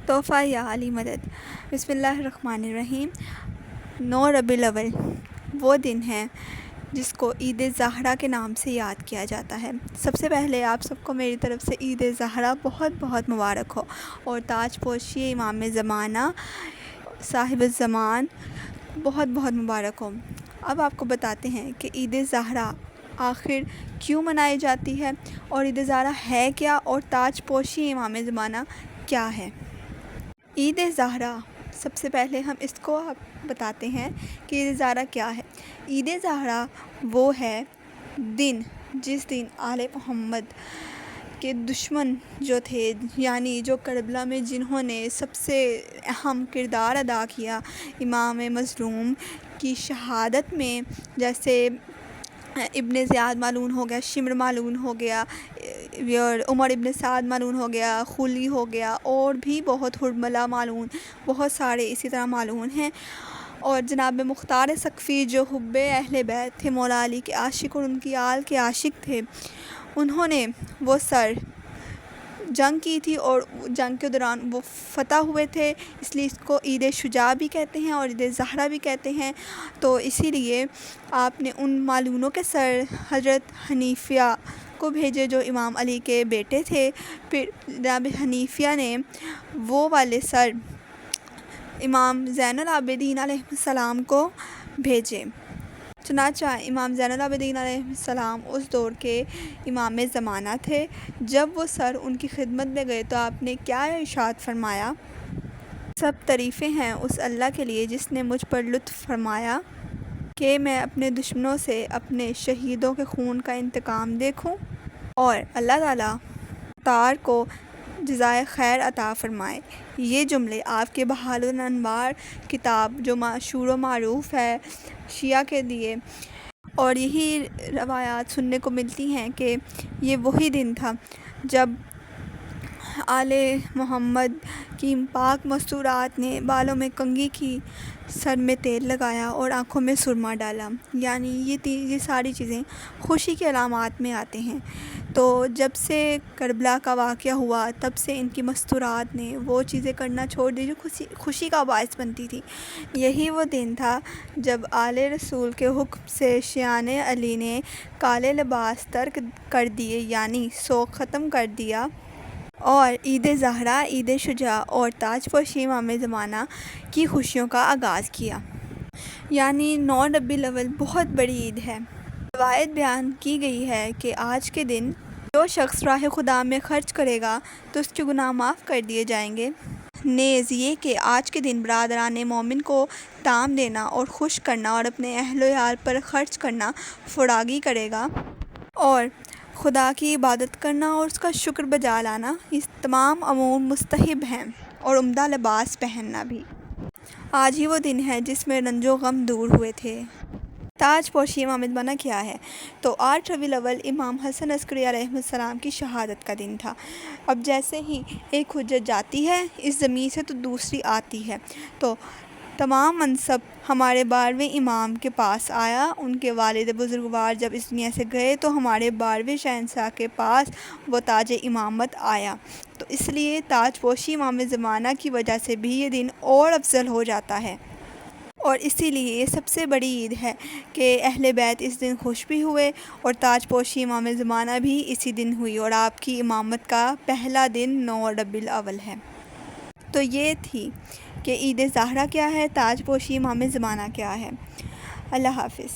تحفہ یا علی مدد۔ بسم اللہ الرحمن الرحیم۔ 9 ربیع الاول وہ دن ہے جس کو عید زہرا کے نام سے یاد کیا جاتا ہے۔ سب سے پہلے آپ سب کو میری طرف سے عید زہرا بہت بہت مبارک ہو، اور تاج پوشی امام زمانہ صاحب الزمان بہت بہت مبارک ہو۔ اب آپ کو بتاتے ہیں کہ عید زہرا آخر کیوں منائی جاتی ہے، اور عید زہرا ہے کیا، اور تاج پوشی امام زمانہ کیا ہے۔ عید زہرا، سب سے پہلے ہم اس کو بتاتے ہیں کہ عید زہرا کیا ہے۔ عید زہرا وہ ہے دن جس دن آل محمد کے دشمن جو تھے، یعنی جو کربلا میں جنہوں نے سب سے اہم کردار ادا کیا امام مظلوم کی شہادت میں، جیسے ابن زیاد ملعون ہو گیا، شمر ملعون ہو گیا، عمر ابن سعد ملعون ہو گیا، خلی ہو گیا، اور بھی بہت حرملہ ملعون، بہت سارے اسی طرح ملعون ہیں۔ اور جناب مختار ثقفی جو حب اہل بیت تھے، مولا علی کے عاشق اور ان کی آل کے عاشق تھے، انہوں نے وہ جنگ کی تھی، اور جنگ کے دوران وہ فتح ہوئے تھے، اس لیے اس کو عید شجاع بھی کہتے ہیں اور عید زہرا بھی کہتے ہیں۔ تو اسی لیے آپ نے ان ملعونوں کے سر حضرت حنیفیہ کو بھیجے جو امام علی کے بیٹے تھے، پھر جناب حنیفیہ نے وہ والے سر امام زین العابدین علیہ السلام کو بھیجے۔ چنانچہ امام زین العابدین علیہ السلام اس دور کے امام زمانہ تھے۔ جب وہ سر ان کی خدمت میں گئے تو آپ نے کیا ارشاد فرمایا؟ سب تعریفیں ہیں اس اللہ کے لیے جس نے مجھ پر لطف فرمایا کہ میں اپنے دشمنوں سے اپنے شہیدوں کے خون کا انتقام دیکھوں، اور اللہ تعالیٰ مختار کو جزائے خیر عطا فرمائے۔ یہ جملے آپ کے بہار الانوار کتاب جو مشہور و معروف ہے شیعہ کے لیے، اور یہی روایات سننے کو ملتی ہیں کہ یہ وہی دن تھا جب آل محمد کی پاک مستورات نے بالوں میں کنگھی کی، سر میں تیل لگایا اور آنکھوں میں سرما ڈالا، یعنی یہ ساری چیزیں خوشی کے علامات میں آتے ہیں۔ تو جب سے کربلا کا واقعہ ہوا تب سے ان کی مستورات نے وہ چیزیں کرنا چھوڑ دی جو خوشی کا باعث بنتی تھی۔ یہی وہ دن تھا جب آل رسول کے حکم سے شیعان علی نے کالے لباس ترک کر دیے، یعنی سوگ ختم کر دیا، اور عید زہرا، عید شجاع اور تاج پوشی امام زمانہ کی خوشیوں کا آغاز کیا۔ یعنی 9 ربیع الاول بہت بڑی عید ہے۔ روایت بیان کی گئی ہے کہ آج کے دن جو شخص راہ خدا میں خرچ کرے گا تو اس کے گناہ معاف کر دیے جائیں گے۔ نیز یہ کہ آج کے دن برادران مومن کو طعام دینا اور خوش کرنا اور اپنے اہل و عیال پر خرچ کرنا فراگی کرے گا، اور خدا کی عبادت کرنا اور اس کا شکر بجا لانا، یہ تمام امور مستحب ہیں، اور عمدہ لباس پہننا بھی۔ آج ہی وہ دن ہے جس میں رنج و غم دور ہوئے تھے۔ تاج پوشی امام زمانہ کیا ہے؟ تو 8 ربیع الاول امام حسن عسکری علیہ السلام کی شہادت کا دن تھا۔ اب جیسے ہی ایک حجت جاتی ہے اس زمین سے تو دوسری آتی ہے، تو تمام منصب ہمارے 12ویں امام کے پاس آیا۔ ان کے والد بزرگوار جب اس دنیا سے گئے تو ہمارے 12ویں شہنشاہ کے پاس وہ تاج امامت آیا، تو اس لیے تاج پوشی امام زمانہ کی وجہ سے بھی یہ دن اور افضل ہو جاتا ہے، اور اسی لیے یہ سب سے بڑی عید ہے کہ اہل بیت اس دن خوش بھی ہوئے، اور تاج پوشی امام زمانہ بھی اسی دن ہوئی، اور آپ کی امامت کا پہلا دن 9 ربیع الاول ہے۔ تو یہ تھی کہ عید زہرا کیا ہے، تاج پوشی امام زمانہ کیا ہے۔ اللہ حافظ۔